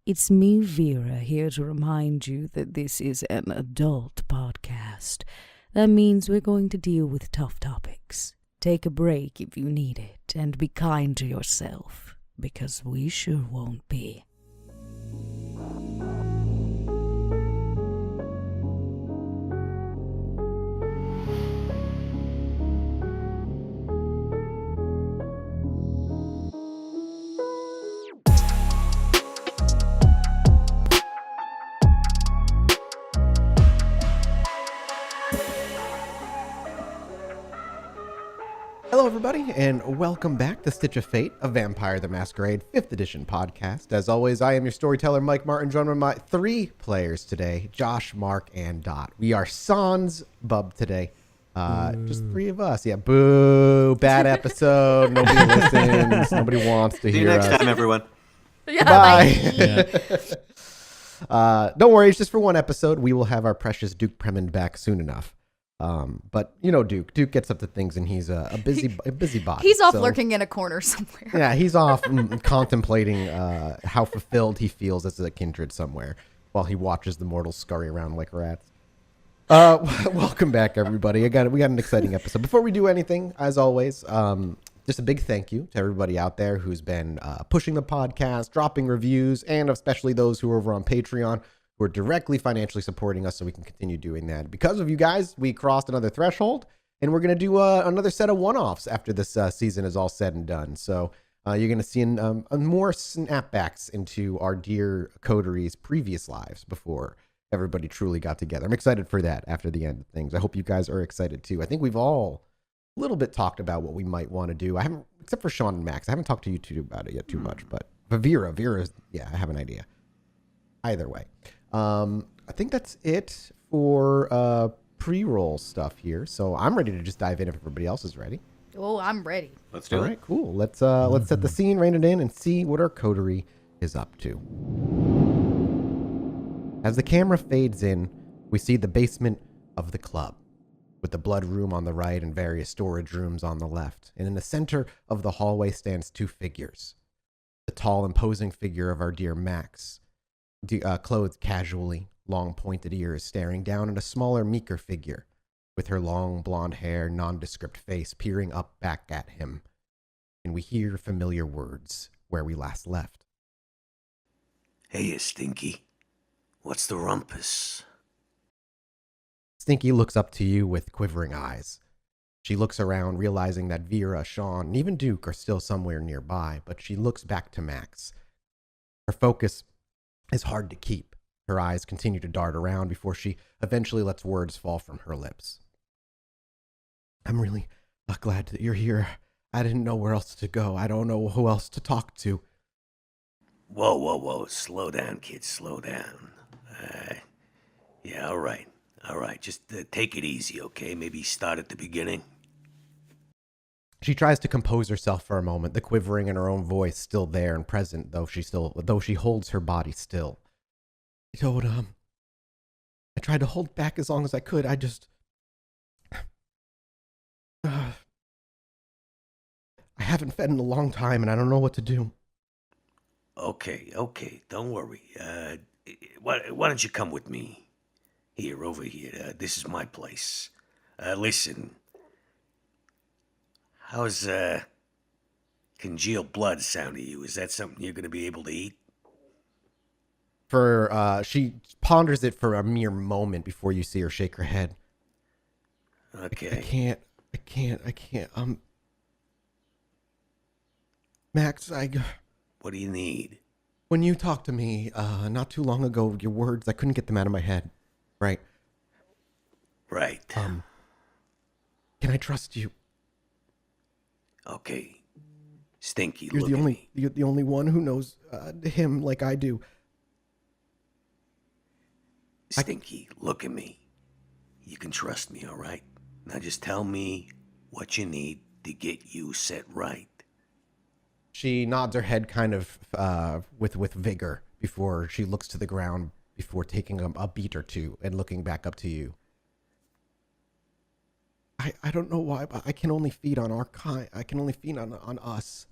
It's me, Vera, here to remind you that this is an adult podcast. That means we're going to deal with tough topics. Take a break if you need it, and be kind to yourself, because we sure won't be. Hello, everybody, and welcome back to Stitch of Fate, a Vampire the Masquerade 5th edition podcast. As always, I am your storyteller, Mike Martin, joined by my three players today, Josh, Mark, and Dot. We are sans Bub today. Just three of us. Yeah, boo. Bad episode. Nobody listens. Nobody wants to hear us. See you next time, everyone. Yeah, bye. Don't worry, it's just for one episode. We will have our precious Duke Preman back soon enough. But you know, Duke gets up to things, and he's a busy body. He's off lurking in a corner somewhere. Yeah, he's off contemplating how fulfilled he feels as a kindred somewhere while he watches the mortals scurry around like rats. Welcome back, everybody. We got an exciting episode. Before we do anything, as always, just a big thank you to everybody out there who's been pushing the podcast, dropping reviews, and especially those who are over on Patreon, who are directly financially supporting us so we can continue doing that. Because of you guys, we crossed another threshold, and we're going to do another set of one-offs after this season is all said and done. So you're going to see more snapbacks into our dear coteries' previous lives before everybody truly got together. I'm excited for that after the end of things. I hope you guys are excited too. I think we've all a little bit talked about what we might want to do. I haven't, except for Shaun and Max, I haven't talked to you two about it yet too much, but Vera, yeah, I have an idea. Either way. I think that's it for pre-roll stuff here. So I'm ready to just dive in if everybody else is ready. Oh, I'm ready. Let's do it. All right, cool. Let's set the scene, rein it in, and see what our coterie is up to. As the camera fades in, we see the basement of the club, with the blood room on the right and various storage rooms on the left. And in the center of the hallway stands two figures. The tall, imposing figure of our dear Max, clothed casually, long pointed ears, staring down at a smaller, meeker figure with her long blonde hair, nondescript face peering up back at him. And we hear familiar words where we last left. Hey, Stinky. What's the rumpus? Stinky looks up to you with quivering eyes. She looks around, realizing that Vera, Shaun, and even Duke are still somewhere nearby, but she looks back to Max. Her focus is hard to keep. Her eyes continue to dart around before she eventually lets words fall from her lips. I'm really glad that you're here. I didn't know where else to go. I don't know who else to talk to. Whoa. Slow down, kid. Slow down. Yeah, all right. Just take it easy, okay? Maybe start at the beginning. She tries to compose herself for a moment, the quivering in her own voice still there and present, though she holds her body still. I tried to hold back as long as I could. I haven't fed in a long time, and I don't know what to do. Okay. Don't worry. Why don't you come with me? Over here. This is my place. Listen. How's congealed blood sound to you? Is that something you're going to be able to eat? She ponders it for a mere moment before you see her shake her head. Okay. I can't. Max, What do you need? When you talked to me not too long ago, your words, I couldn't get them out of my head. Right. Can I trust you? Okay. Stinky, You're the only one who knows him like I do. Stinky, look at me. You can trust me, all right? Now just tell me what you need to get you set right. She nods her head kind of with vigor before she looks to the ground before taking a beat or two and looking back up to you. I don't know why, but I can only feed on our kind. I can only feed on us.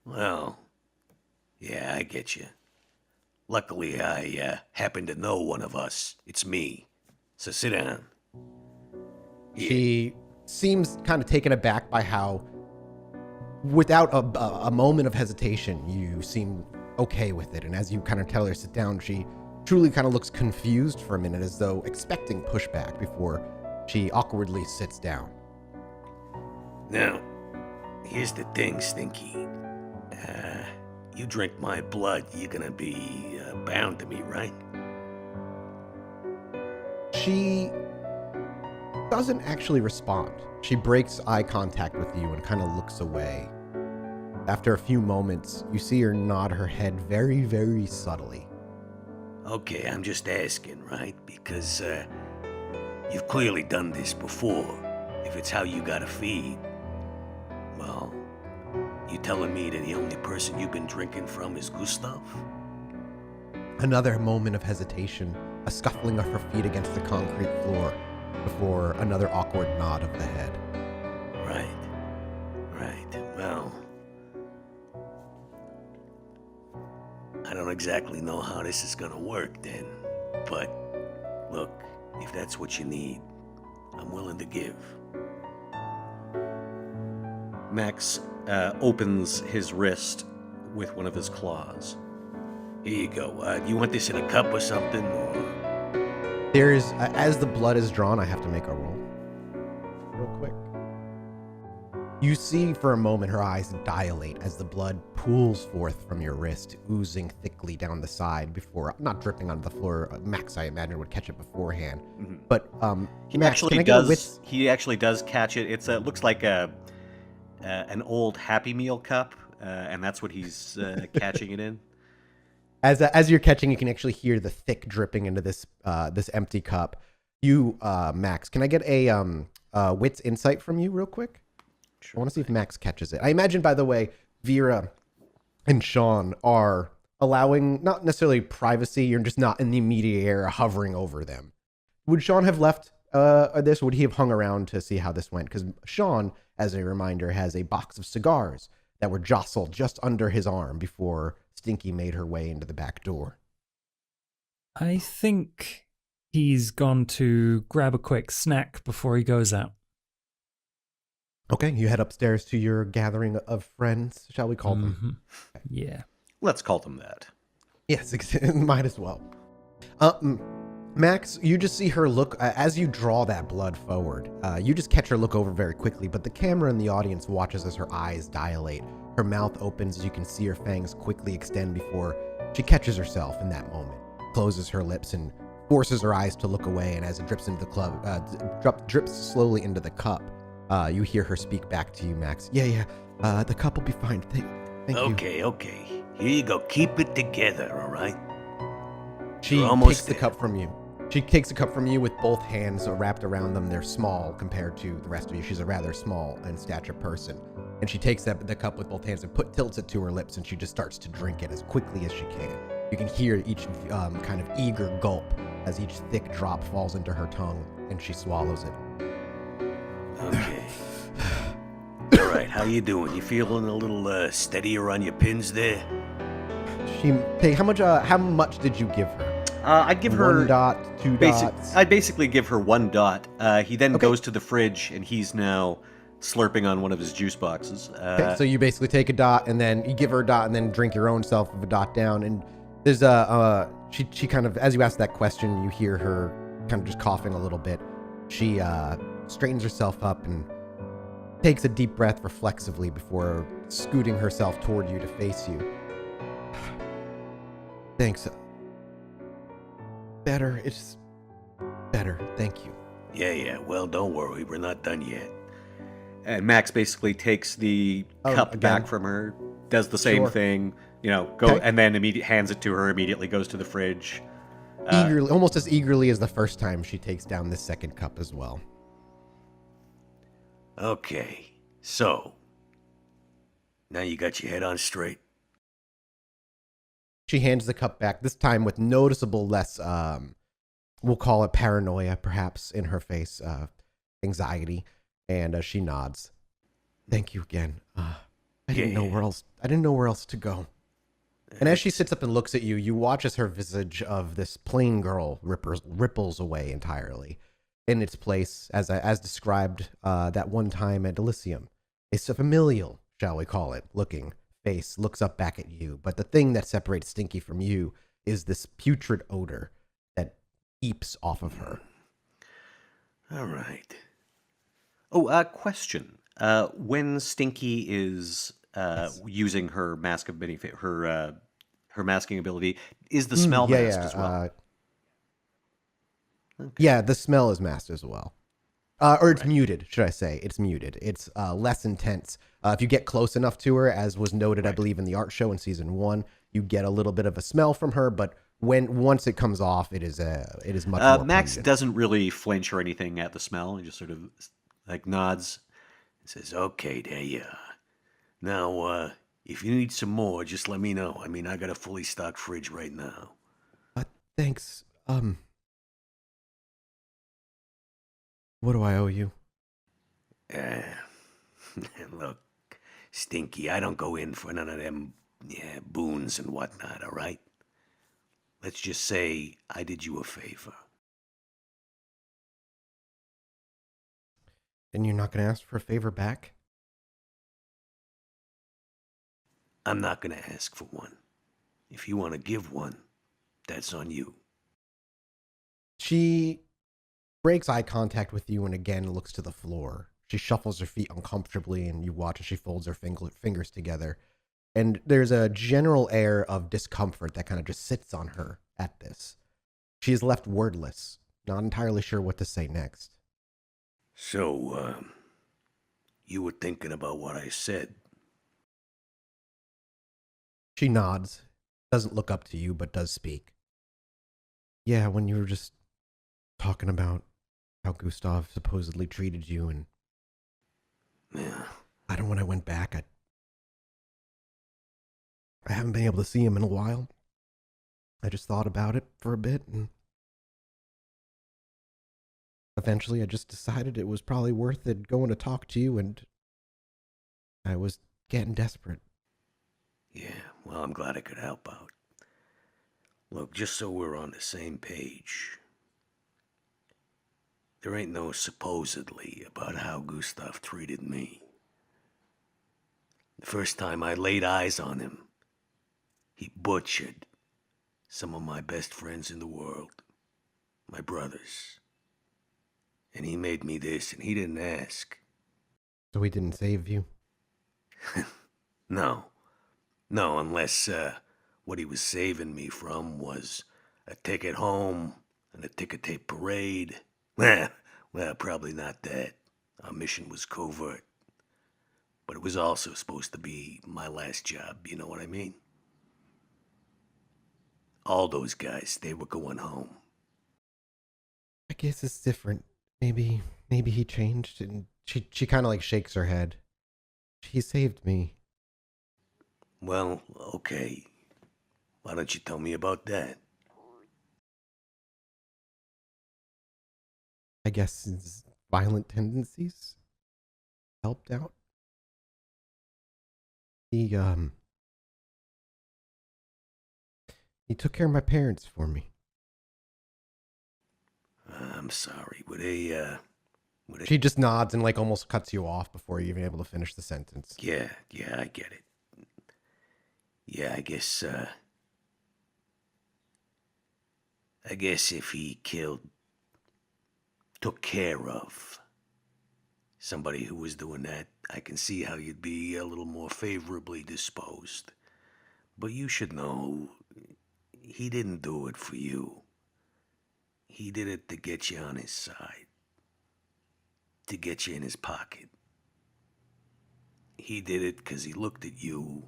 Well, Yeah, I get you. Luckily, I happen to know one of us. It's me. So sit down. Yeah. She seems kind of taken aback by how, without a moment of hesitation, you seem okay with it. And as you kind of tell her to sit down, she truly kind of looks confused for a minute, as though expecting pushback before she awkwardly sits down. Now, here's the thing, Stinky. You drink my blood, you're gonna be bound to me, right? She doesn't actually respond. She breaks eye contact with you and kind of looks away. After a few moments, you see her nod her head very, very subtly. Okay, I'm just asking, right? Because you've clearly done this before. If it's how you gotta feed, well, you telling me that the only person you've been drinking from is Gustav? Another moment of hesitation, a scuffling of her feet against the concrete floor, before another awkward nod of the head. Right. Well, I don't exactly know how this is gonna work then, but look, if that's what you need, I'm willing to give. Max opens his wrist with one of his claws. Here you go. You want this in a cup or something, or? There is, as the blood is drawn, I have to make a roll. Real quick. You see for a moment her eyes dilate as the blood pools forth from your wrist, oozing thickly down the side before, not dripping onto the floor. Max, I imagine, would catch it beforehand. Mm-hmm. But He Max, actually can I get a does. He actually does catch it. It's looks like an old Happy Meal cup, and that's what he's catching it in. As you're catching, you can actually hear the thick dripping into this this empty cup. You, Max, can I get a wits insight from you real quick? Sure. I want to see if Max catches it. I imagine, by the way, Vera and Shaun are allowing not necessarily privacy. You're just not in the immediate area hovering over them. Would Shaun have left this? Would he have hung around to see how this went? Because Shaun, as a reminder, has a box of cigars that were jostled just under his arm before Stinky made her way into the back door. I think he's gone to grab a quick snack before he goes out. Okay, you head upstairs to your gathering of friends, shall we call them? Yeah. Let's call them that. Yes, might as well. Max, you just see her look, as you draw that blood forward, you just catch her look over very quickly, but the camera in the audience watches as her eyes dilate. Her mouth opens as you can see her fangs quickly extend before she catches herself in that moment, closes her lips and forces her eyes to look away, and as it drips into the drips slowly into the cup, you hear her speak back to you, Max. Yeah, the cup will be fine. Thank you. Okay. Here you go. Keep it together, all right? She You're almost takes the there. cup from you. She takes a cup from you with both hands wrapped around them. They're small compared to the rest of you. She's a rather small in stature person. And she takes the cup with both hands and tilts it to her lips, and she just starts to drink it as quickly as she can. You can hear each kind of eager gulp as each thick drop falls into her tongue, and she swallows it. Okay. All right, how you doing? You feeling a little steadier on your pins there? How much did you give her? I'd give her 1 dot, 2 dots. I'd basically give her 1 dot. He then goes to the fridge, and he's now slurping on one of his juice boxes. Okay, so you basically take a dot, and then you give her a dot, and then drink your own self of a dot down. And there's she kind of, as you ask that question, you hear her kind of just coughing a little bit. She straightens herself up and takes a deep breath reflexively before scooting herself toward you to face you. Thanks. Better. It's better. Thank you. Yeah. Well, don't worry. We're not done yet. And Max basically takes the cup again. back from her, does the same Sure. thing, Okay. and then hands it to her, immediately goes to the fridge. Eagerly, almost as eagerly as the first time, she takes down this second cup as well. Okay. So, now you got your head on straight? She hands the cup back, this time with noticeable less, we'll call it paranoia, perhaps, in her face, anxiety, and she nods. Thank you again. I didn't know where else to go. And as she sits up and looks at you, you watch as her visage of this plain girl ripples away entirely. In its place, as described that one time at Elysium, a familial, shall we call it, looking face looks up back at you. But the thing that separates Stinky from you is this putrid odor that eeps off of her. All right. Oh, question. When Stinky is using her mask of many her masking ability, is the smell masked as well? Okay. Yeah, the smell is masked as well. Or it's muted, should I say. It's muted. It's less intense. If you get close enough to her, as was noted, I believe, in the art show in season 1, you get a little bit of a smell from her, but once it comes off, it is much more Max pungent. doesn't really flinch or anything at the smell. He just sort of like nods and says, "Okay, there you are. Now, if you need some more, just let me know. I mean, I got a fully stocked fridge right now." Thanks. What do I owe you? Look, Stinky, I don't go in for none of them boons and whatnot, all right? Let's just say I did you a favor. And you're not going to ask for a favor back? I'm not going to ask for one. If you want to give one, that's on you. She breaks eye contact with you and again looks to the floor. She shuffles her feet uncomfortably, and you watch as she folds her fingers together. And there's a general air of discomfort that kind of just sits on her at this. She is left wordless, not entirely sure what to say next. So, you were thinking about what I said? She nods, doesn't look up to you, but does speak. Yeah, when you were just talking about how Gustav supposedly treated you, and Yeah. when I went back, I haven't been able to see him in a while. I just thought about it for a bit, and eventually I just decided it was probably worth it going to talk to you, and I was getting desperate. Yeah, well, I'm glad I could help out. Look, just so we're on the same page, there ain't no supposedly about how Gustav treated me. The first time I laid eyes on him, he butchered some of my best friends in the world, my brothers. And he made me this, and he didn't ask. So he didn't save you? No, unless what he was saving me from was a ticket home and a ticker tape parade. Well, probably not that. Our mission was covert. But it was also supposed to be my last job, you know what I mean? All those guys, they were going home. I guess it's different. Maybe he changed, and she kind of like shakes her head. He saved me. Well, okay. Why don't you tell me about that? I guess his violent tendencies helped out. He took care of my parents for me. I'm sorry. Were they... She just nods and like almost cuts you off before you're even able to finish the sentence. Yeah, I get it. Yeah, I guess if he took care of somebody who was doing that, I can see how you'd be a little more favorably disposed. But you should know, he didn't do it for you. He did it to get you on his side. To get you in his pocket. He did it because he looked at you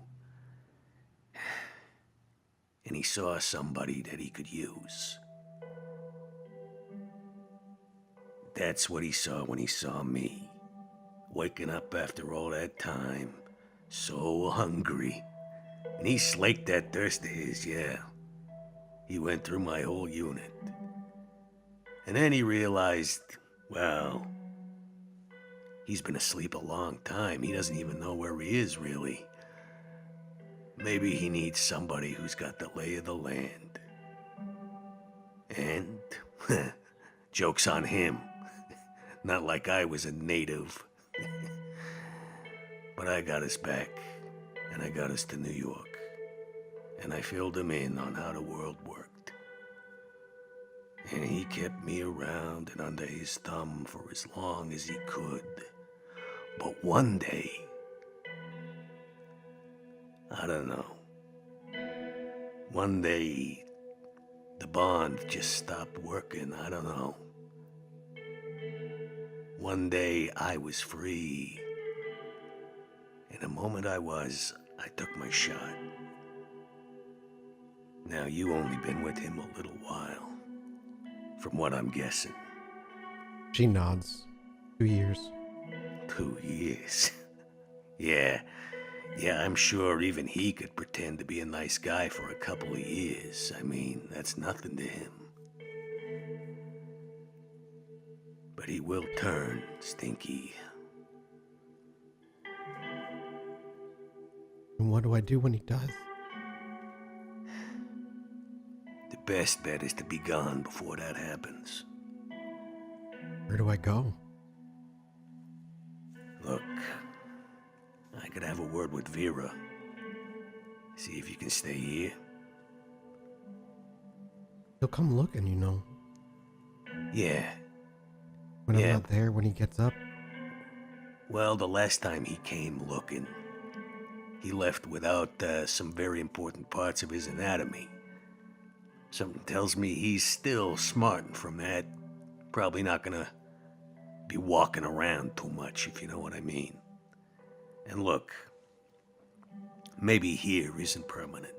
and he saw somebody that he could use. That's what he saw when he saw me. Waking up after all that time, so hungry. And he slaked that thirst of his, yeah. He went through my whole unit. And then he realized, well, he's been asleep a long time. He doesn't even know where he is, really. Maybe he needs somebody who's got the lay of the land. And, joke's on him. Not like I was a native. But I got us back, and I got us to New York. And I filled him in on how the world worked. And he kept me around and under his thumb for as long as he could. But one day, I don't know. One day, the bond just stopped working. I don't know. One day, I was free. And the moment I was, I took my shot. Now, you only been with him a little while, from what I'm guessing. She nods. 2 years. 2 years. Yeah, I'm sure even he could pretend to be a nice guy for a couple of years. I mean, that's nothing to him. But he will turn, Stinky. And what do I do when he does? The best bet is to be gone before that happens. Where do I go? Look, I could have a word with Vera. See if you can stay here. He'll come looking, you know. Yeah. When Yeah. I'm not there, when he gets up. Well, the last time he came looking, he left without some very important parts of his anatomy. Something tells me he's still smarting from that. Probably not gonna be walking around too much, if you know what I mean. And look, maybe here isn't permanent.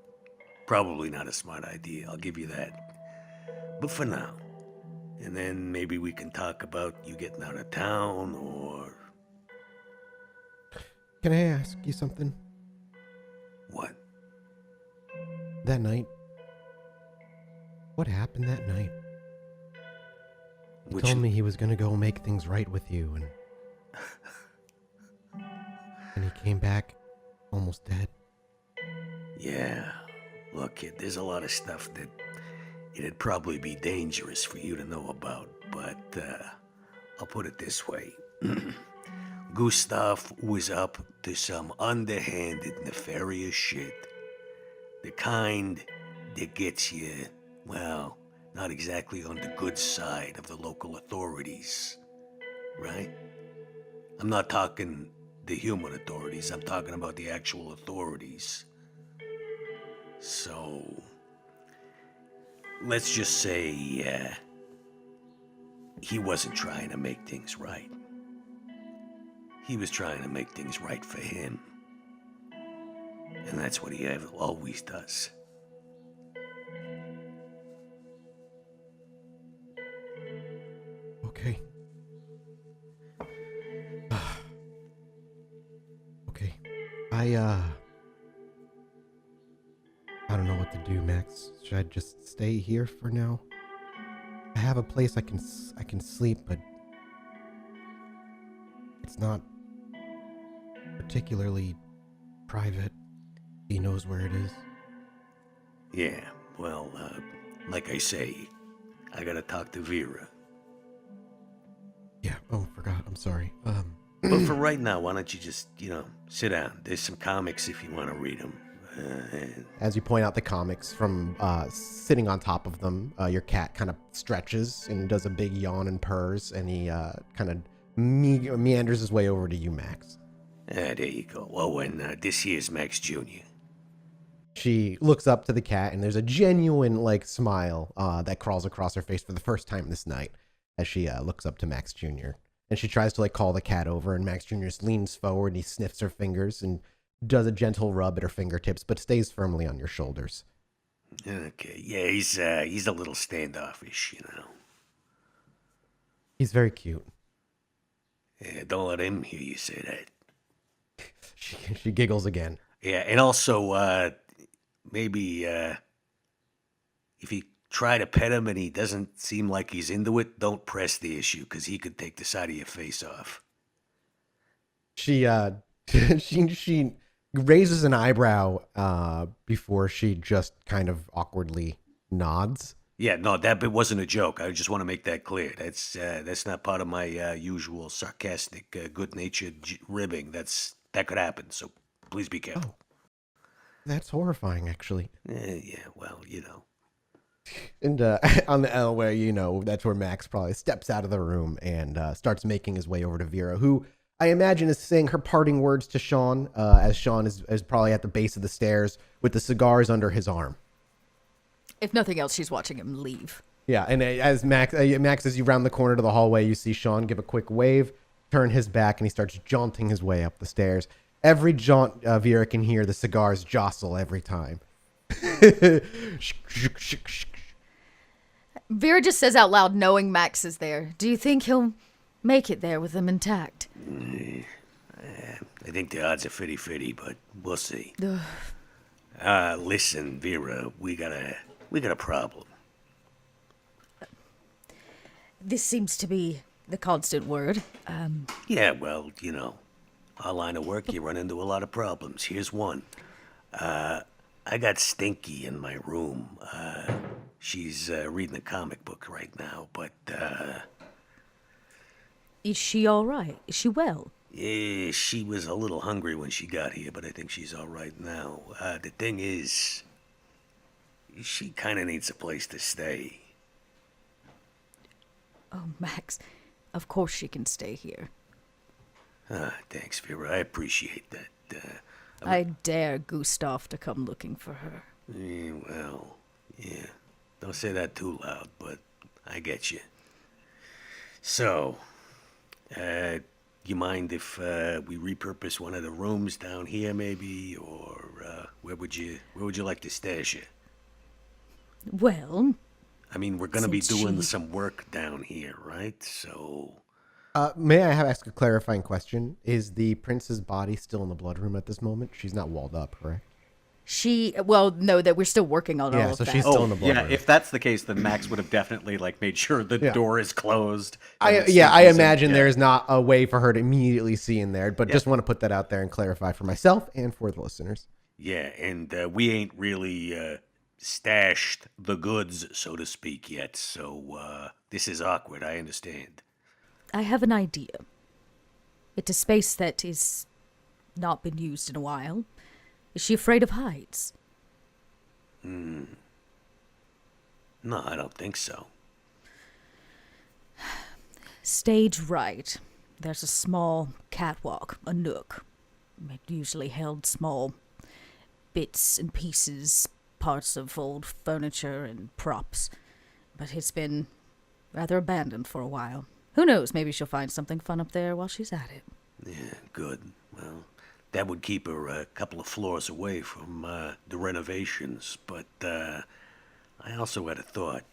Probably not a smart idea, I'll give you that. But for now. And then maybe we can talk about you getting out of town, or... Can I ask you something? What? That night. What happened that night? He told me he was gonna go make things right with you, and he came back almost dead. Yeah. Look, kid, there's a lot of stuff that it'd probably be dangerous for you to know about, but I'll put it this way. Gustav was up to some underhanded, nefarious shit. The kind that gets you, well, not exactly on the good side of the local authorities, right? I'm not talking the human authorities, I'm talking about the actual authorities. So, let's just say, he wasn't trying to make things right. He was trying to make things right for him. And that's what he always does. Okay. Okay. I don't know what to do, Max. Should I just stay here for now? I have a place I can sleep, but it's not particularly private. He knows where it is. Yeah, well, like I say, I gotta talk to Vera. Yeah. Oh, forgot. I'm sorry. But for right now, why don't you just, sit down. There's some comics if you want to read them. As you point out the comics from sitting on top of them, your cat kind of stretches and does a big yawn and purrs, and he kind of meanders his way over to you, Max. There you go. Well, this here's Max Jr. She looks up to the cat, and there's a genuine smile that crawls across her face for the first time this night as she looks up to Max Jr. And she tries to call the cat over, and Max Jr. leans forward and he sniffs her fingers and does a gentle rub at her fingertips, but stays firmly on your shoulders. Okay, yeah, he's a little standoffish, He's very cute. Yeah, don't let him hear you say that. She giggles again. Yeah, and also, maybe, if you try to pet him and he doesn't seem like he's into it, don't press the issue, because he could take the side of your face off. She raises an eyebrow before she just kind of awkwardly nods. Yeah, no, that bit wasn't a joke. I just want to make that clear. That's not part of my usual sarcastic, good-natured ribbing. That could happen. So please be careful. That's horrifying, actually. Yeah, well, And on the L where, that's where Max probably steps out of the room and starts making his way over to Vera, who I imagine is saying her parting words to Shaun, as Shaun is probably at the base of the stairs with the cigars under his arm. If nothing else, she's watching him leave. Yeah, and as Max, as you round the corner to the hallway, you see Shaun give a quick wave, turn his back, and he starts jaunting his way up the stairs. Every jaunt Vera can hear the cigars jostle every time. Vera just says out loud, knowing Max is there. Do you think he'll make it there with them intact? I think the odds are 50-50, but we'll see. Listen, Vera, we got a problem. This seems to be the constant word. Yeah, well, our line of work, you run into a lot of problems. Here's one. I got Stinky in my room. She's reading a comic book right now, but, Is she all right? Is she well? yeah, she was a little hungry when she got here, but I think she's all right now. The thing is, she kind of needs a place to stay. Oh, Max, of course she can stay here. Thanks, Vera. I appreciate that. I dare Gustav to come looking for her. Well, yeah. Don't say that too loud, but I get you. So, you mind if we repurpose one of the rooms down here, maybe, or where would you like to stash it? Well, I mean, we're gonna be Since doing she- some work down here, right? So, May I ask a clarifying question? Is the prince's body still in the blood room at this moment? She's not walled up, correct? no, that we're still working on all Yeah, of so that. she's still in the blood yeah. room. If that's the case, then Max would have definitely made sure the Yeah. door is closed. I and that Stinky's in- imagine yeah. there's not a way for her to immediately see in there, but Yeah. just want to put that out there and clarify for myself and for the listeners. yeah, and we ain't really stashed the goods, so to speak, yet. So, this is awkward, I understand. I have an idea. It's a space that is not been used in a while. Is she afraid of heights? No, I don't think so. Stage right. There's a small catwalk, a nook. It usually held small bits and pieces, parts of old furniture and props. But it's been rather abandoned for a while. Who knows, maybe she'll find something fun up there while she's at it. Yeah, good. Well, that would keep her a couple of floors away from the renovations, but I also had a thought.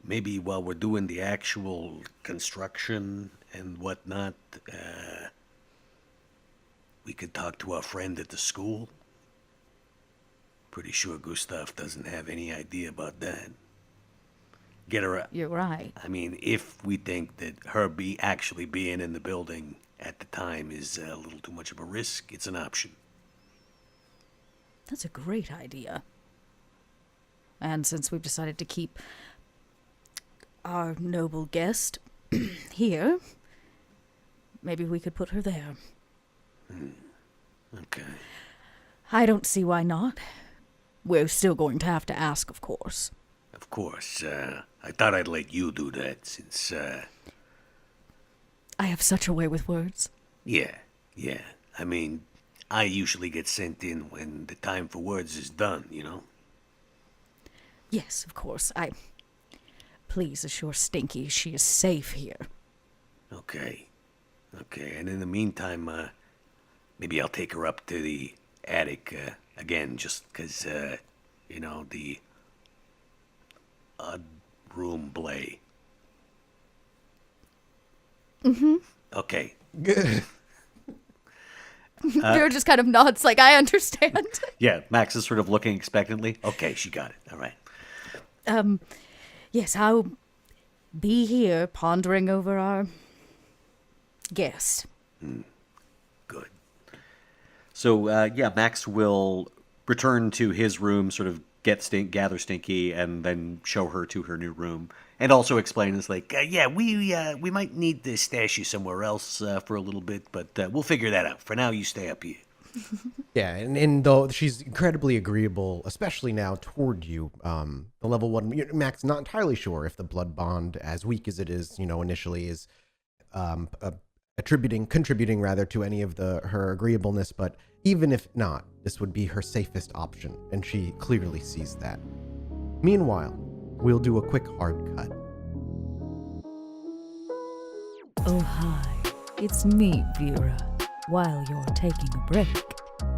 Maybe while we're doing the actual construction and whatnot, we could talk to our friend at the school. Pretty sure Gustav doesn't have any idea about that. Get her. You're right. I mean, if we think that her actually being in the building at the time is a little too much of a risk, it's an option. That's a great idea. And since we've decided to keep our noble guest here, maybe we could put her there. Okay. I don't see why not. We're still going to have to ask, of course. Of course. I thought I'd let you do that since, I have such a way with words. yeah. I mean, I usually get sent in when the time for words is done, you know? Yes, of course. Please assure Stinky she is safe here. Okay. And in the meantime, maybe I'll take her up to the attic again, just 'cause, the odd room blay. Mm-hmm. Okay. Good. Vera just kind of nods like, I understand. Yeah, Max is sort of looking expectantly. Okay, she got it. All right. Yes, I'll be here pondering over our guest. Good. So Max will return to his room, sort of gather Stinky, and then show her to her new room, and also explain it's like, we might need to stash you somewhere else for a little bit, but we'll figure that out. For now, you stay up here. Yeah, and though she's incredibly agreeable, especially now toward you, the level 1 Max not entirely sure if the blood bond, as weak as it is, initially, is contributing rather to any of her agreeableness, but even if not, this would be her safest option, and she clearly sees that. Meanwhile, we'll do a quick hard cut. Oh, hi. It's me, Vera. While you're taking a break,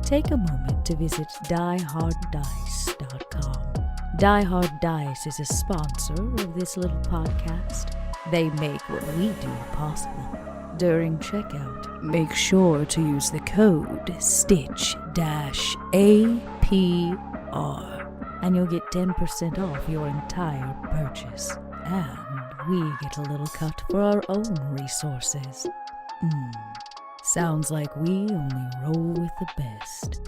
take a moment to visit dieharddice.com. Die Hard Dice is a sponsor of this little podcast. They make what we do possible. During checkout, make sure to use the code STITCH-APR, and you'll get 10% off your entire purchase. And we get a little cut for our own resources. Sounds like we only roll with the best.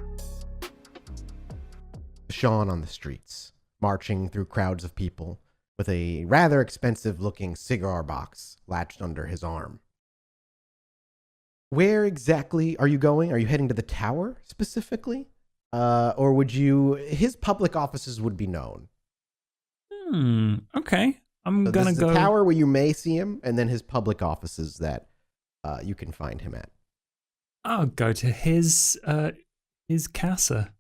Shaun on the streets, marching through crowds of people, with a rather expensive-looking cigar box latched under his arm. Where exactly are you going? Are you heading to the tower, specifically? Or would you... His public offices would be known. Okay. I'm So gonna this is go... the tower where you may see him, and then his public offices that you can find him at. I'll go to his casa.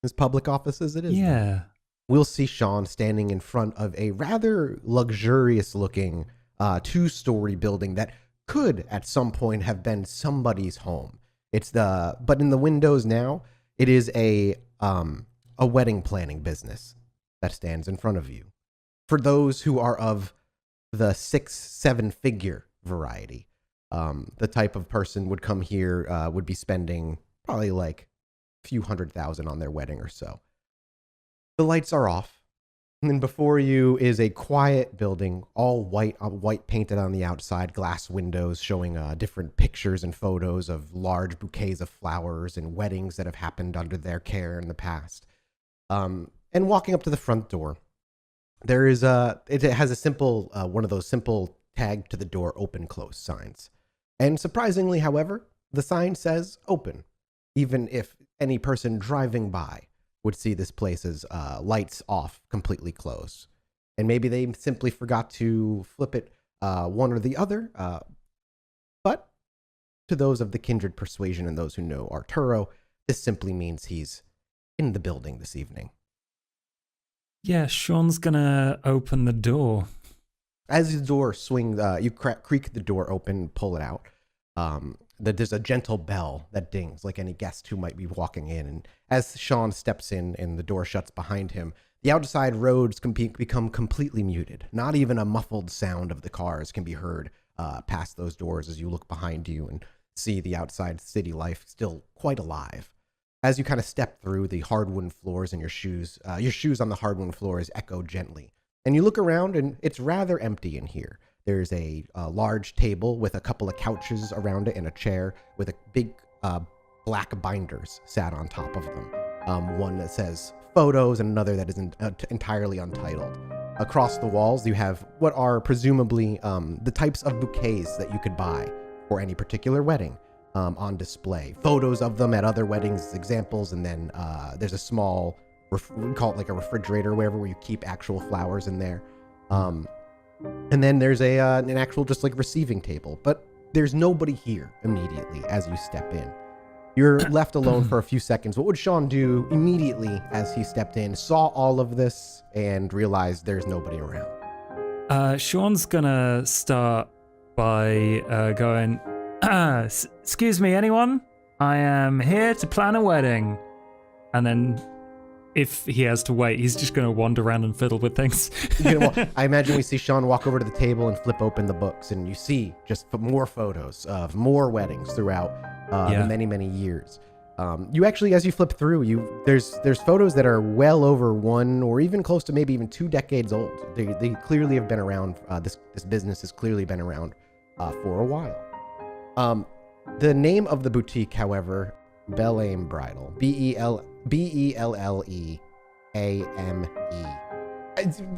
His public offices it is. then. Yeah. We'll see Shaun standing in front of a rather luxurious-looking 2-story building that could, at some point, have been somebody's home. But in the windows now, it is a wedding planning business that stands in front of you. For those who are of the 6-7 figure variety, the type of person would come here would be spending probably like a few $100,000 on their wedding or so. The lights are off, and then before you is a quiet building, all white painted on the outside, glass windows showing different pictures and photos of large bouquets of flowers and weddings that have happened under their care in the past. And walking up to the front door, there is it has a simple one of those simple tag to the door open close signs. And surprisingly, however, the sign says open, even if any person driving by would see this place as lights off, completely closed. And maybe they simply forgot to flip it one or the other. But to those of the kindred persuasion and those who know Arturo, this simply means he's in the building this evening. Yeah, Shaun's gonna open the door. As the door swings, you creak the door open, pull it out. There's a gentle bell that dings like any guest who might be walking in. And as Shaun steps in and the door shuts behind him, the outside roads can become completely muted. Not even a muffled sound of the cars can be heard past those doors as you look behind you and see the outside city life still quite alive. As you kind of step through the hardwood floors and your shoes on the hardwood floors echo gently. And you look around and it's rather empty in here. There's a large table with a couple of couches around it and a chair with a big black binders sat on top of them. One that says photos and another that is entirely untitled. Across the walls, you have what are presumably the types of bouquets that you could buy for any particular wedding on display. Photos of them at other weddings as examples, and then there's a small, we call it like a refrigerator or wherever, where you keep actual flowers in there. And then there's an actual just like receiving table, but there's nobody here immediately as you step in. You're left alone for a few seconds. What would Shaun do immediately as he stepped in, saw all of this, and realized there's nobody around? Shaun's gonna start by going, excuse me, anyone? I am here to plan a wedding. And then if he has to wait, he's just going to wander around and fiddle with things. I imagine we see Shaun walk over to the table and flip open the books, and you see just more photos of more weddings throughout the many, many years. You actually, as you flip through, there's photos that are well over 1 or even close to maybe even 2 decades old. They clearly have been around. This business has clearly been around for a while. The name of the boutique, however, Bellame Bridal. Belleame.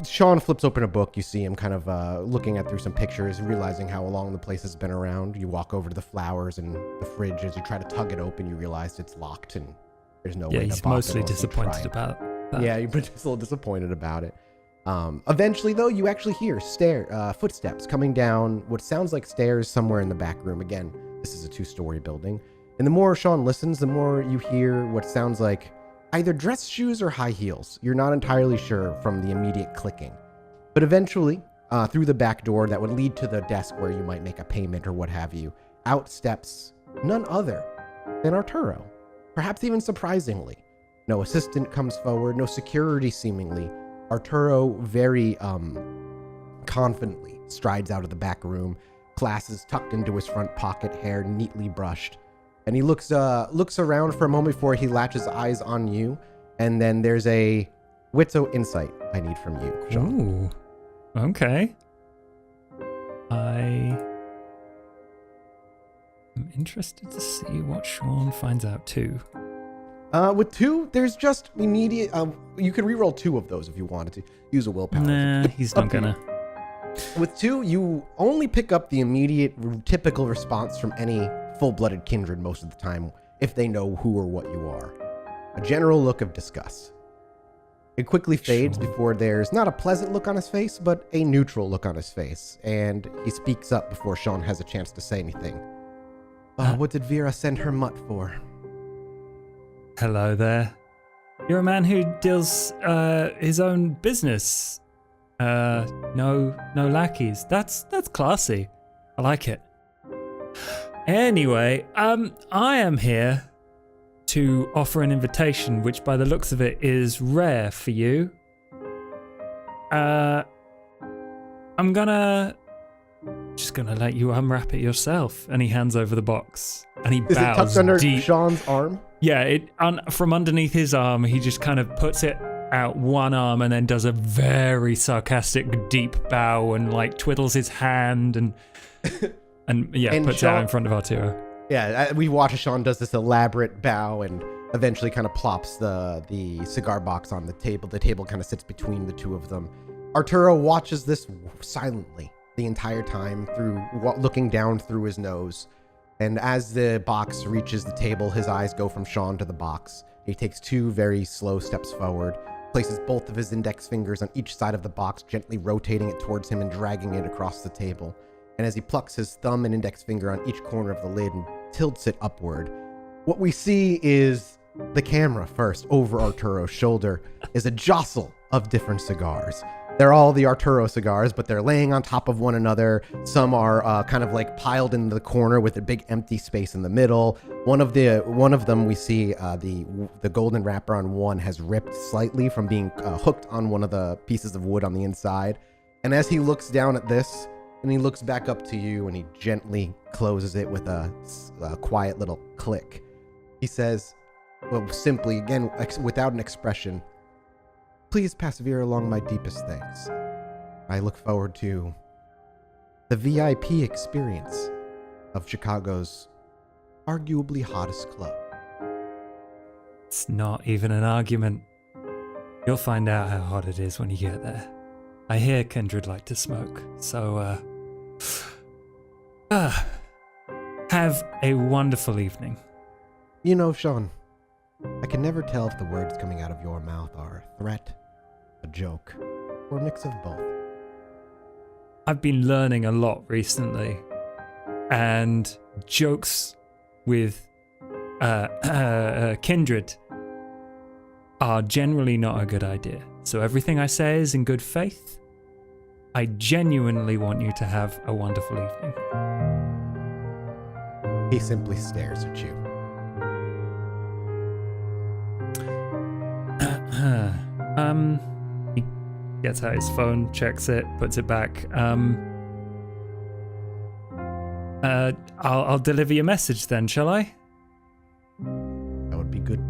Shaun flips open a book. You see him kind of looking at through some pictures, realizing how long the place has been around. You walk over to the flowers and the fridge. As you try to tug it open, you realize it's locked and there's no way to he's pop it mostly unless you try disappointed it. about that. Yeah, you're just a little disappointed about it. Eventually, though, you actually hear footsteps coming down what sounds like stairs somewhere in the back room. Again, this is a 2-story building. And the more Shaun listens, the more you hear what sounds like either dress shoes or high heels. You're not entirely sure from the immediate clicking. But eventually, through the back door that would lead to the desk where you might make a payment or what have you, out steps none other than Arturo. Perhaps even surprisingly. No assistant comes forward, no security seemingly. Arturo very confidently strides out of the back room, glasses tucked into his front pocket, hair neatly brushed. And he looks around for a moment before he latches eyes on you. And then there's a Witso insight I need from you, Shaun. Ooh, okay. I am interested to see what Shaun finds out too. With 2, there's just immediate. You could reroll 2 of those if you wanted to. Use a willpower. Nah, he's not gonna. With 2, you only pick up the immediate, typical response from any full-blooded kindred most of the time, if they know who or what you are. A general look of disgust. It quickly fades before there's not a pleasant look on his face, but a neutral look on his face, and he speaks up before Shaun has a chance to say anything. What did Vera send her mutt for? Hello there. You're a man who deals his own business. No lackeys. That's classy. I like it. Anyway, I am here to offer an invitation, which by the looks of it is rare for you. I'm just gonna let you unwrap it yourself. And he hands over the box, and he bows Is it tucked under deep. Shaun's arm? Yeah, from underneath his arm, he just kind of puts it out one arm and then does a very sarcastic deep bow and like twiddles his hand and puts it out in front of Arturo. Yeah, we watch as Shaun does this elaborate bow and eventually kind of plops the cigar box on the table. The table kind of sits between the two of them. Arturo watches this silently the entire time, looking down through his nose. And as the box reaches the table, his eyes go from Shaun to the box. He takes 2 very slow steps forward, places both of his index fingers on each side of the box, gently rotating it towards him and dragging it across the table. And as he plucks his thumb and index finger on each corner of the lid and tilts it upward, what we see is the camera first over Arturo's shoulder is a jostle of different cigars. They're all the Arturo cigars, but they're laying on top of one another. Some are kind of like piled in the corner with a big empty space in the middle. One of them we see the golden wrapper on one has ripped slightly from being hooked on one of the pieces of wood on the inside. And as he looks down at this, and he looks back up to you, and he gently closes it with a quiet little click. He says, well, simply, again, without an expression, "Please pass Vera along my deepest thanks. I look forward to the VIP experience of Chicago's arguably hottest club." It's not even an argument. You'll find out how hot it is when you get there. I hear Kindred like to smoke, so have a wonderful evening. You know, Shaun, I can never tell if the words coming out of your mouth are a threat, a joke, or a mix of both. I've been learning a lot recently, and jokes with Kindred are generally not a good idea. So everything I say is in good faith. I genuinely want you to have a wonderful evening. He simply stares at you. He gets out his phone, checks it, puts it back. I'll deliver your message then, shall I? That would be good.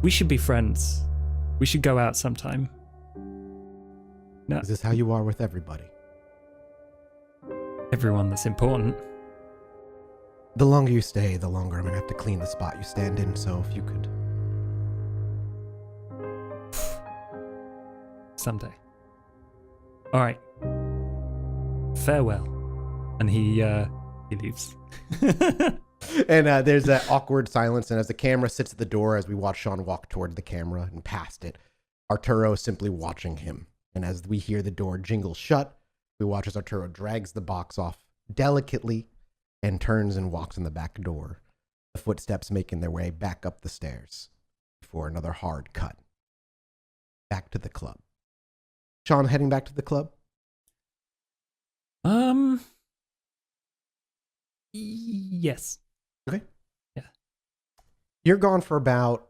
We should be friends. We should go out sometime. No, Is this how you are with everybody? everyone that's important. The longer you stay, the longer I'm gonna have to clean the spot you stand in, so if you could... Someday. All right. Farewell. And he leaves. And there's that awkward silence, and as the camera sits at the door, as we watch Shaun walk toward the camera and past it, Arturo is simply watching him. And as we hear the door jingle shut, we watch as Arturo drags the box off delicately and turns and walks in the back door, the footsteps making their way back up the stairs before another hard cut. Back to the club. Shaun heading back to the club? Yes. Okay. Yeah. You're gone for about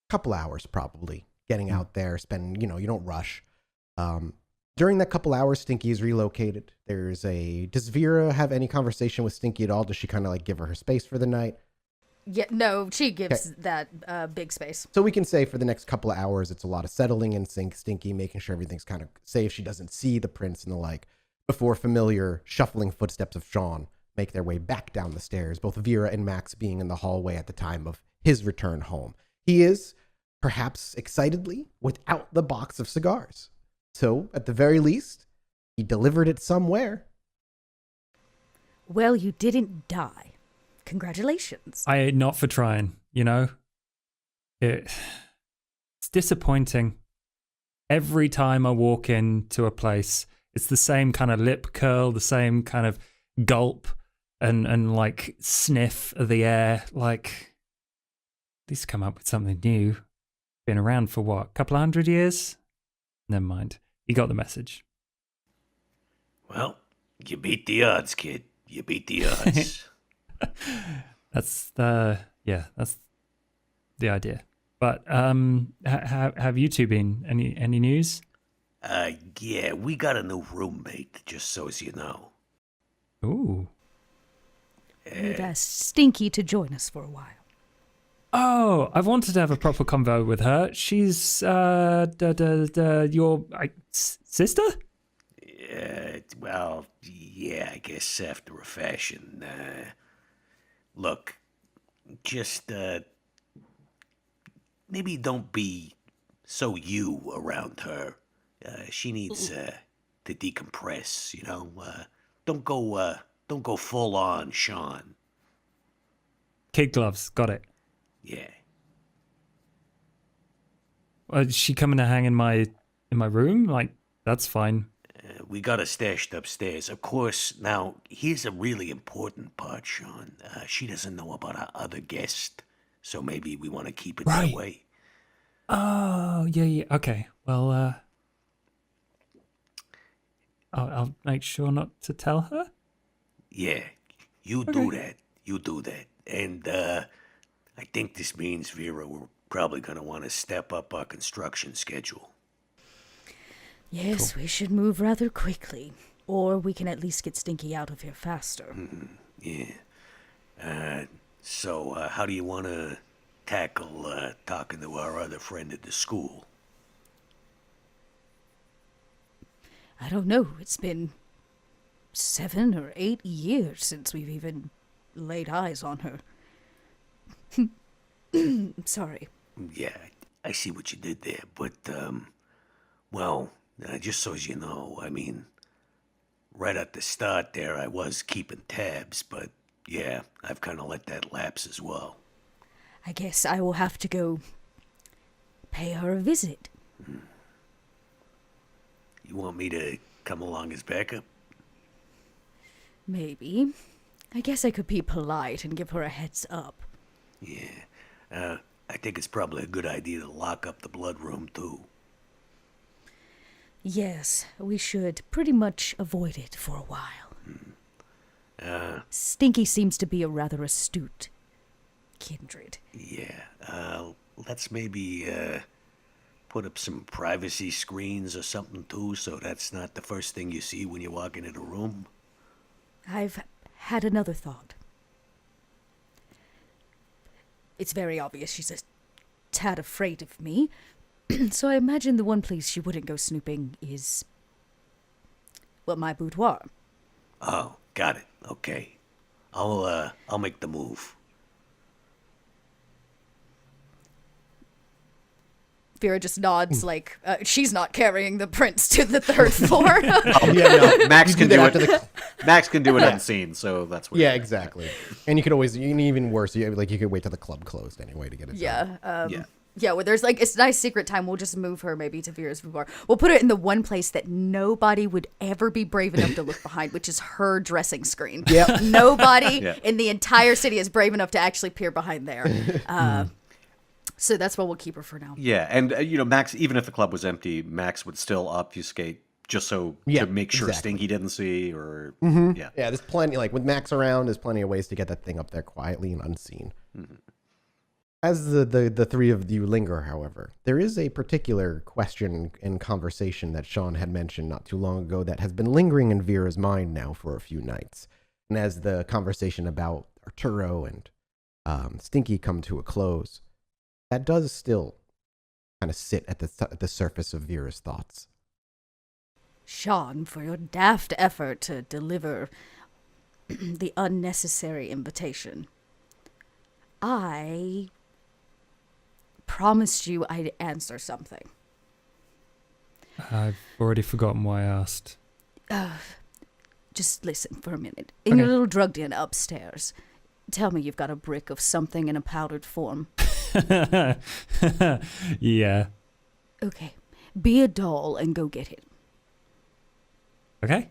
a couple hours, probably, getting out there, spending, you don't rush. During that couple hours, Stinky is relocated. Does Vera have any conversation with Stinky at all? Does she kind of give her space for the night? Yeah, no, she gives that big space. So we can say for the next couple of hours, it's a lot of settling in Stinky, making sure everything's kind of safe. She doesn't see the prince and the like, before familiar shuffling footsteps of Shaun make their way back down the stairs, both Vera and Max being in the hallway at the time of his return home. He is, perhaps excitedly, without the box of cigars. So, at the very least, he delivered it somewhere. Well, you didn't die. Congratulations. Not for trying, It's disappointing. Every time I walk into a place, it's the same kind of lip curl, the same kind of gulp and like sniff of the air. Like, at least come up with something new. Been around for what, a couple of 100 years? Never mind. You got the message. Well, you beat the odds, kid. You beat the odds. That's the idea. But have you two been? Any news? Yeah, we got a new roommate, just so as you know. Ooh. We've asked Stinky to join us for a while. Oh, I've wanted to have a proper convo with her. She's your sister? Well, yeah, I guess after a fashion. Look, just maybe don't be so you around her. She needs to decompress, Don't go full on Shaun. Kid gloves, got it. Yeah. Is she coming to hang in my room? Like, that's fine. We got her stashed upstairs. Of course, now, here's a really important part, Shaun. She doesn't know about our other guest, so maybe we want to keep it that way. Oh, yeah. Okay. Well, I'll make sure not to tell her. Yeah, you do that. You do that. And I think this means, Vera, we're probably going to want to step up our construction schedule. Yes, cool. We should move rather quickly. Or we can at least get Stinky out of here faster. Yeah. So how do you want to tackle talking to our other friend at the school? I don't know. It's been 7 or 8 years since we've even laid eyes on her. Sorry. Yeah, I see what you did there, but, well, just so as you know, I mean, right at the start there, I was keeping tabs, but, yeah, I've kind of let that lapse as well. I guess I will have to go pay her a visit. You want me to come along as backup? Maybe. I guess I could be polite and give her a heads up. Yeah. I think it's probably a good idea to lock up the blood room, too. Yes, we should pretty much avoid it for a while. Stinky seems to be a rather astute kindred. Yeah. Let's maybe put up some privacy screens or something, too, so that's not the first thing you see when you walk into the room. I've had another thought. It's very obvious she's a tad afraid of me, so I imagine the one place she wouldn't go snooping is, well, my boudoir. Oh, got it. Okay. I'll make the move. Vera just nods like she's not carrying the prince to the third floor. Max can do after it. Max can do it unseen, so that's what. Yeah, exactly. And you could even worse. You could wait till the club closed anyway to get it. Yeah, well, there's like, it's nice secret time. We'll just move her maybe to Vera's boudoir. We'll put it in the one place that nobody would ever be brave enough to look behind, which is her dressing screen. Yep. Nobody in the entire city is brave enough to actually peer behind there. So that's where we'll keep her for now. Yeah, and Max, even if the club was empty, Max would still obfuscate just to make sure Stinky didn't see, or yeah, there's plenty. Like with Max around, there's plenty of ways to get that thing up there quietly and unseen. Mm-hmm. As the three of you linger, however, there is a particular question and conversation that Shaun had mentioned not too long ago that has been lingering in Vera's mind now for a few nights. And as the conversation about Arturo and Stinky come to a close, that does still kind of sit at the surface of Vera's thoughts. Shaun, for your daft effort to deliver the unnecessary invitation, I promised you I'd answer something. I've already forgotten why I asked. Just listen for a minute. In your little drug den upstairs, tell me you've got a brick of something in a powdered form. Yeah. Okay. Be a doll and go get it. Okay.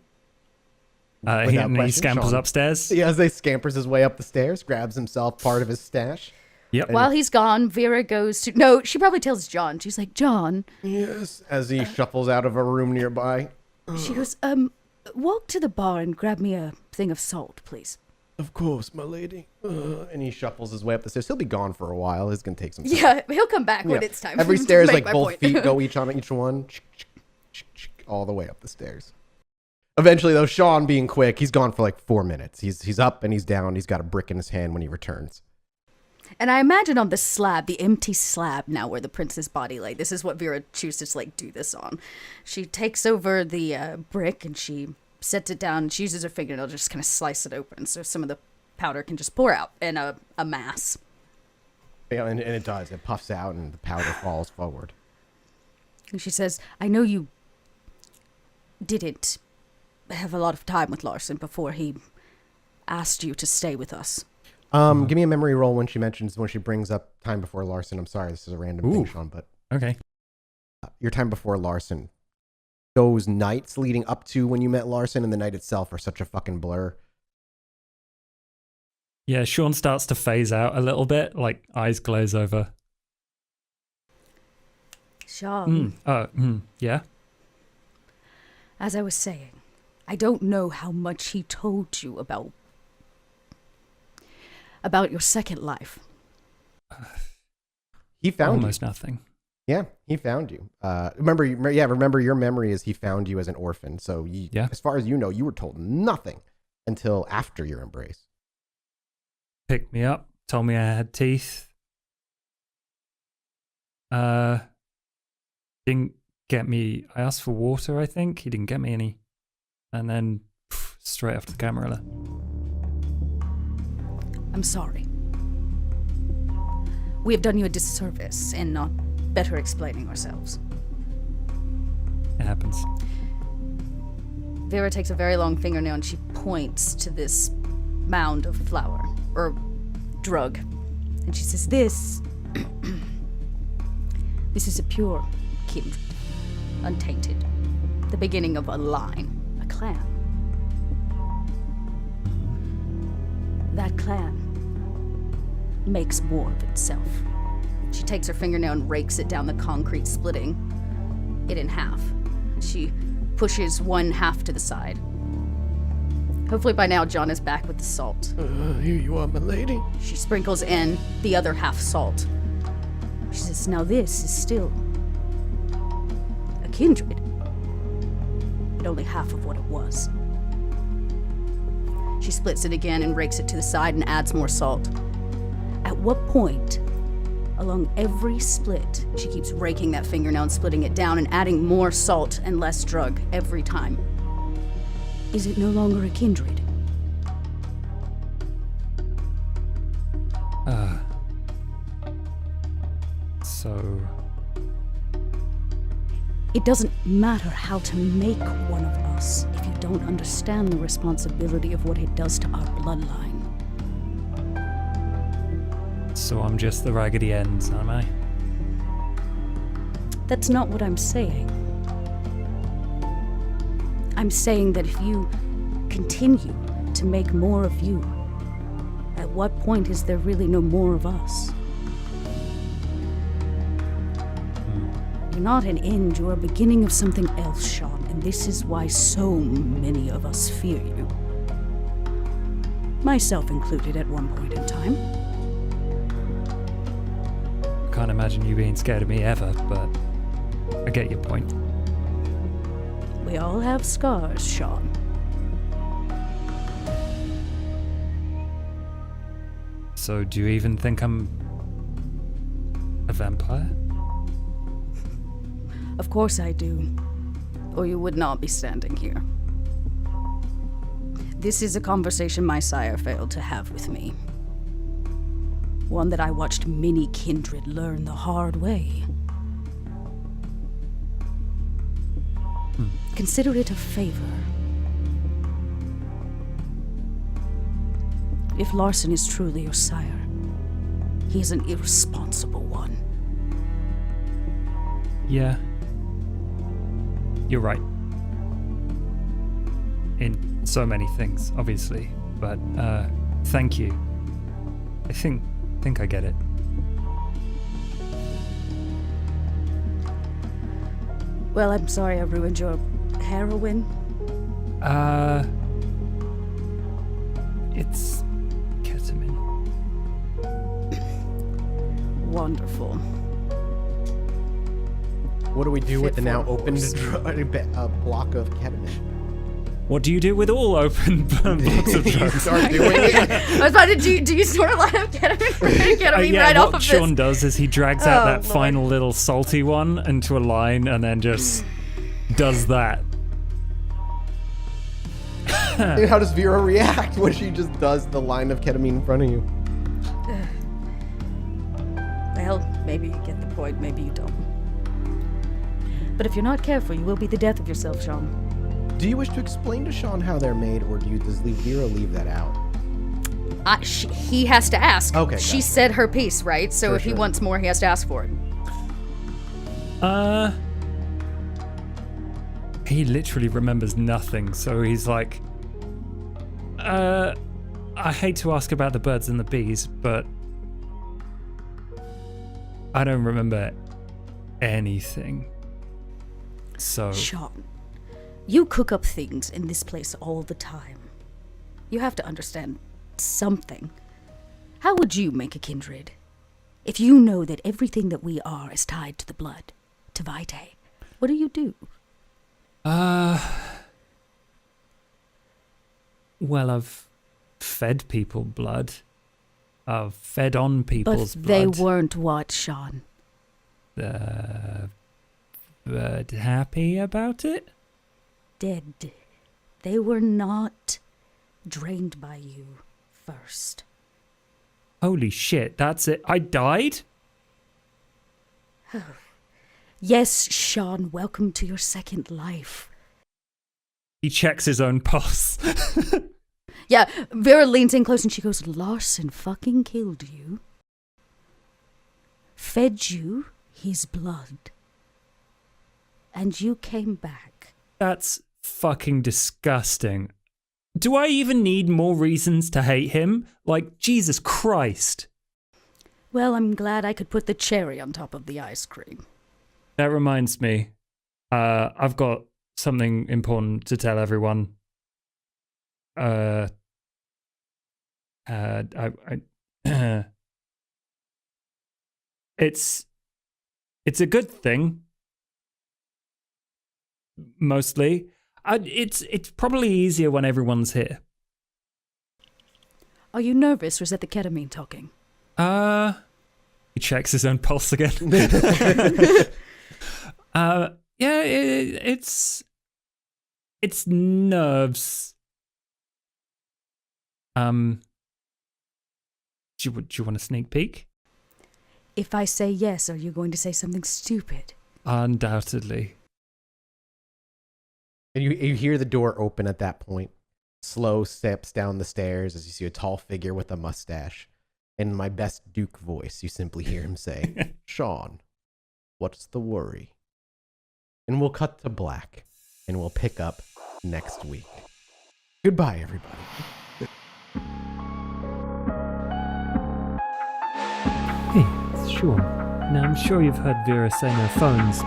He scampers Shaun. upstairs. Yeah, as he scampers his way up the stairs, grabs himself part of his stash. Yep. While he's gone, Vera goes to... No, she probably tells John. She's like, John. Yes, as he shuffles out of a room nearby. She goes, walk to the bar and grab me a thing of salt, please. Of course, my lady. And he shuffles his way up the stairs. He'll be gone for a while. It's going to take some time. Yeah, he'll come back when it's time. Every stair is make like my both point. feet go each on each one. All the way up the stairs. Eventually, though, Shaun being quick, he's gone for like 4 minutes. He's up and he's down. He's got a brick in his hand when he returns. And I imagine on the slab, the empty slab now where the prince's body lay, this is what Vera chooses to like do this on. She takes over the brick and she sets it down. She uses her fingernail to just kind of slice it open so some of the powder can just pour out in a mass. Yeah, and it does. It puffs out and the powder falls forward. And she says, I know you didn't have a lot of time with Larson before he asked you to stay with us. Give me a memory roll when she brings up time before Larson. I'm sorry, this is a random thing, Shaun, but okay. Your time before Larson. Those nights leading up to when you met Larson and the night itself are such a fucking blur. Yeah, Shaun starts to phase out a little bit, like eyes glaze over. Shaun. Yeah. As I was saying, I don't know how much he told you about your second life. He found almost you. Nothing. Yeah, he found you. Remember your memory is he found you as an orphan. So as far as you know, you were told nothing until after your embrace. Picked me up, told me I had teeth. Didn't get me. I asked for water, I think. He didn't get me any. And then straight off to the camera. I'm sorry. We have done you a disservice in not better explaining ourselves. It happens. Vera takes a very long fingernail and she points to this mound of flour, or drug. And she says, this is a pure kindred, untainted. The beginning of a line, a clan. That clan makes more of itself. She takes her fingernail and rakes it down the concrete, splitting it in half. She pushes one half to the side. Hopefully by now John is back with the salt. Here you are, my lady. She sprinkles in the other half salt. She says, now this is still a kindred, but only half of what it was. She splits it again and rakes it to the side and adds more salt. At what point, along every split, she keeps raking that fingernail and splitting it down and adding more salt and less drug every time. Is it no longer a kindred? So, It doesn't matter how to make one of us if you don't understand the responsibility of what it does to our bloodline. so I'm just the Raggedy Ends, am I? That's not what I'm saying. I'm saying that if you continue to make more of you, at what point is there really no more of us? You're not an end, you're a beginning of something else, Shaun, and this is why so many of us fear you. Myself included at one point in time. Can't imagine you being scared of me ever, but I get your point. We all have scars, Shaun. So do you even think I'm a vampire? Of course I do, or you would not be standing here. This is a conversation my sire failed to have with me. One that I watched many kindred learn the hard way. Consider it a favor. If Larson is truly your sire, he is an irresponsible one. Yeah. You're right. In so many things, obviously. But, thank you. I think I get it. Well, I'm sorry I ruined your heroin. It's ketamine. Wonderful. What do we do with the Fit now for a opened horse. block of ketamine? What do you do with all open blocks of drugs? Start doing it. I was about to do you snort a lot of ketamine Yeah, right what off of Shaun this? does is he drags out Oh, that Lord. final little salty one into a line and then just does that. Dude, how does Vera react when she just does the line of ketamine in front of you? Well, maybe you get the point, maybe you don't. But if you're not careful, you will be the death of yourself, Shaun. Do you wish to explain to Shaun how they're made, or does Vera leave that out? He has to ask. Okay, She gotcha. said her piece, right? So For if he sure. wants more, he has to ask for it. He literally remembers nothing, so he's like, I hate to ask about the birds and the bees, but I don't remember anything. So, Shaun, you cook up things in this place all the time. You have to understand something. How would you make a kindred if you know that everything that we are is tied to the blood, to Vitae? What do you do? well, I've fed people blood. I've fed on people's But they blood. weren't what, Shaun? But happy about it? Dead. They were not drained by you first. Holy shit, that's it. I died? Yes, Shaun, welcome to your second life. He checks his own pulse. Yeah, Vera leans in close and she goes, Larson fucking killed you. Fed you his blood. And you came back. That's fucking disgusting. Do I even need more reasons to hate him? Like, Jesus Christ. Well, I'm glad I could put the cherry on top of the ice cream. That reminds me. I've got something important to tell everyone. It's a good thing. Mostly. It's probably easier when everyone's here. Are you nervous or is that the ketamine talking? He checks his own pulse again. Yeah, it's nerves. Do you want a sneak peek? If I say yes, are you going to say something stupid? Undoubtedly. And you hear the door open at that point. Slow steps down the stairs as you see a tall figure with a mustache. In my best Duke voice, you simply hear him say, Shaun, what's the worry? And we'll cut to black, and we'll pick up next week. Goodbye, everybody. Hey, it's Shaun. Now, I'm sure you've heard Vera say no phones,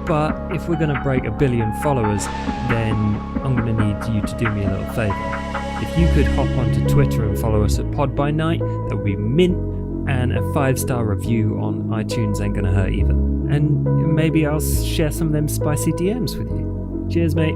but if we're going to break 1 billion followers, then I'm going to need you to do me a little favour. If you could hop onto Twitter and follow us at Pod by Night, that would be mint, and a 5-star review on iTunes ain't going to hurt either. And maybe I'll share some of them spicy DMs with you. Cheers, mate.